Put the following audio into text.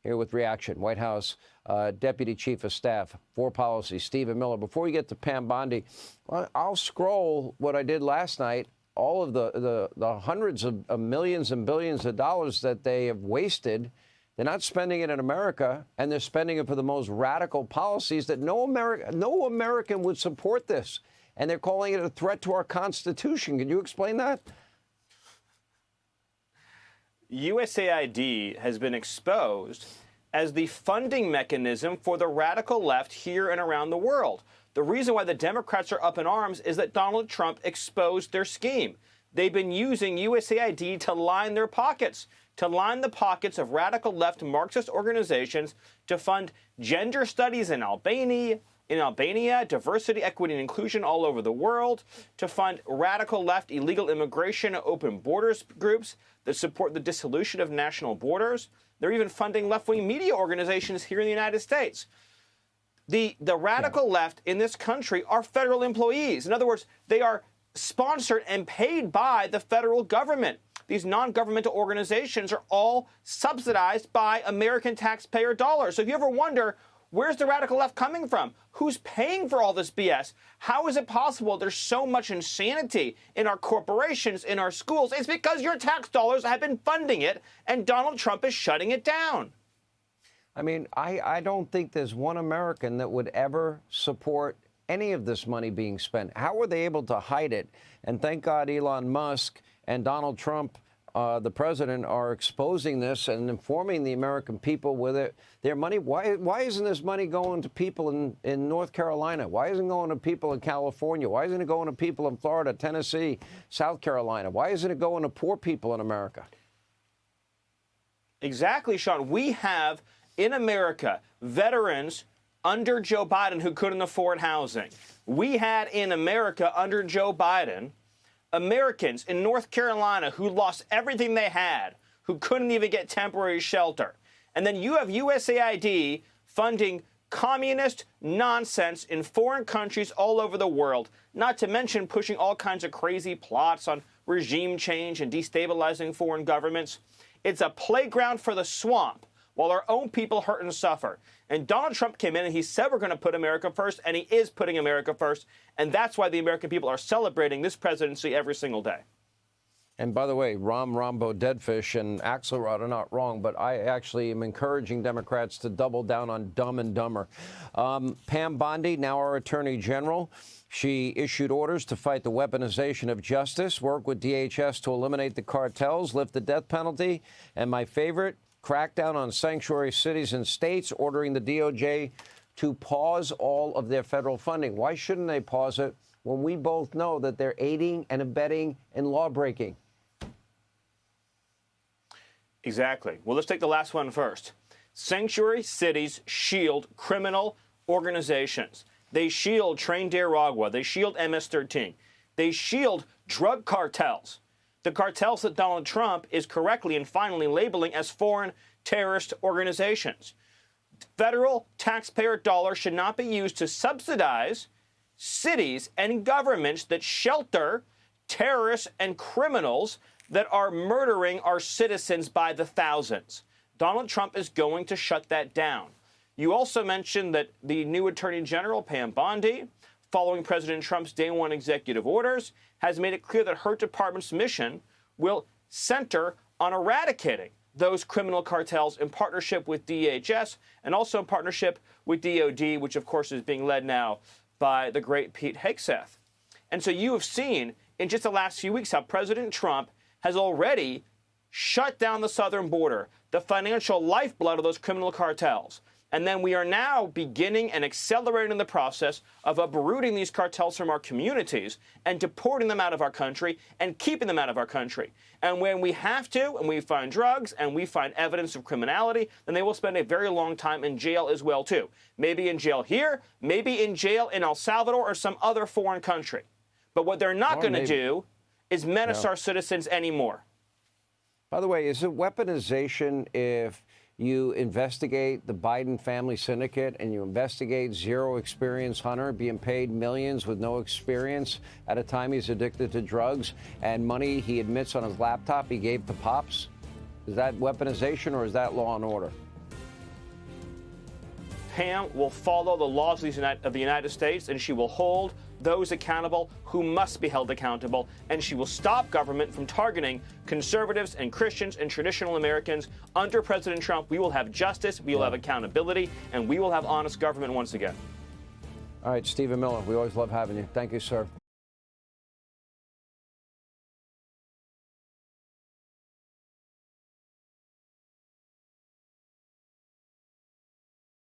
Here with reaction, White House Deputy Chief of Staff for Policy, Stephen Miller. Before we get to Pam Bondi, I'll scroll what I did last night, all of the hundreds of millions and billions of dollars that they have wasted. They're not spending it in America, and they're spending it for the most radical policies that no American would support this. And they're calling it a threat to our Constitution. Can you explain that? USAID has been exposed as the funding mechanism for the radical left here and around the world. The reason why the Democrats are up in arms is that Donald Trump exposed their scheme. They've been using USAID to line their pockets, to line the pockets of radical left Marxist organizations to fund gender studies in Albania, diversity, equity, and inclusion all over the world, to fund radical left illegal immigration and open borders groups that support the dissolution of national borders. They're even funding left-wing media organizations here in the United States. The radical left in this country are federal employees. In other words, they are sponsored and paid by the federal government. These non-governmental organizations are all subsidized by American taxpayer dollars. So if you ever wonder, where's the radical left coming from? Who's paying for all this BS? How is it possible there's so much insanity in our corporations, in our schools? It's because your tax dollars have been funding it, and Donald Trump is shutting it down. I mean, I don't think there's one American that would ever support any of this money being spent. How were they able to hide it? And thank God Elon Musk and Donald Trump, the president, are exposing this and informing the American people with it, their money. Why isn't this money going to people in North Carolina? Why isn't it going to people in California? Why isn't it going to people in Florida, Tennessee, South Carolina? Why isn't it going to poor people in America? Exactly, Sean. We have in America veterans under Joe Biden who couldn't afford housing. We had in America under Joe Biden Americans in North Carolina who lost everything they had, who couldn't even get temporary shelter. And then you have USAID funding communist nonsense in foreign countries all over the world, not to mention pushing all kinds of crazy plots on regime change and destabilizing foreign governments. It's a playground for the swamp while our own people hurt and suffer. And Donald Trump came in and he said we're going to put America first, and he is putting America first. And that's why the American people are celebrating this presidency every single day. And by the way, Ram Rambo Deadfish and Axelrod are not wrong, but I actually am encouraging Democrats to double down on Dumb and Dumber. Pam Bondi, now our Attorney General, she issued orders to fight the weaponization of justice, work with DHS to eliminate the cartels, lift the death penalty, and my favorite, crackdown on sanctuary cities and states, ordering the DOJ to pause all of their federal funding. Why shouldn't they pause it when we both know that they're aiding and abetting in lawbreaking? Exactly. Well, let's take the last one first. Sanctuary cities shield criminal organizations. They shield Tren de Aragua. They shield MS-13. They shield drug cartels. The cartels that Donald Trump is correctly and finally labeling as foreign terrorist organizations. Federal taxpayer dollars should not be used to subsidize cities and governments that shelter terrorists and criminals that are murdering our citizens by the thousands. Donald Trump is going to shut that down. You also mentioned that the new Attorney General, Pam Bondi, following President Trump's day one executive orders, has made it clear that her department's mission will center on eradicating those criminal cartels in partnership with DHS and also in partnership with DOD, which of course is being led now by the great Pete Hegseth. And so you have seen in just the last few weeks how President Trump has already shut down the southern border, the financial lifeblood of those criminal cartels. And then we are now beginning and accelerating the process of uprooting these cartels from our communities and deporting them out of our country and keeping them out of our country. And when we have to, and we find drugs and we find evidence of criminality, then they will spend a very long time in jail as well, too. Maybe in jail here, maybe in jail in El Salvador or some other foreign country. But what they're not going to do is menace our citizens anymore. By the way, is it weaponization if you investigate the Biden family syndicate and you investigate zero experience Hunter being paid millions with no experience at a time he's addicted to drugs and money he admits on his laptop he gave to Pops? Is that weaponization or is that law and order? Pam will follow the laws of the United States, and she will hold those accountable who must be held accountable, and she will stop government from targeting conservatives and Christians and traditional Americans. Under President Trump, we will have justice, we will have accountability, and we will have honest government once again. All right, Stephen Miller, we always love having you. Thank you, sir.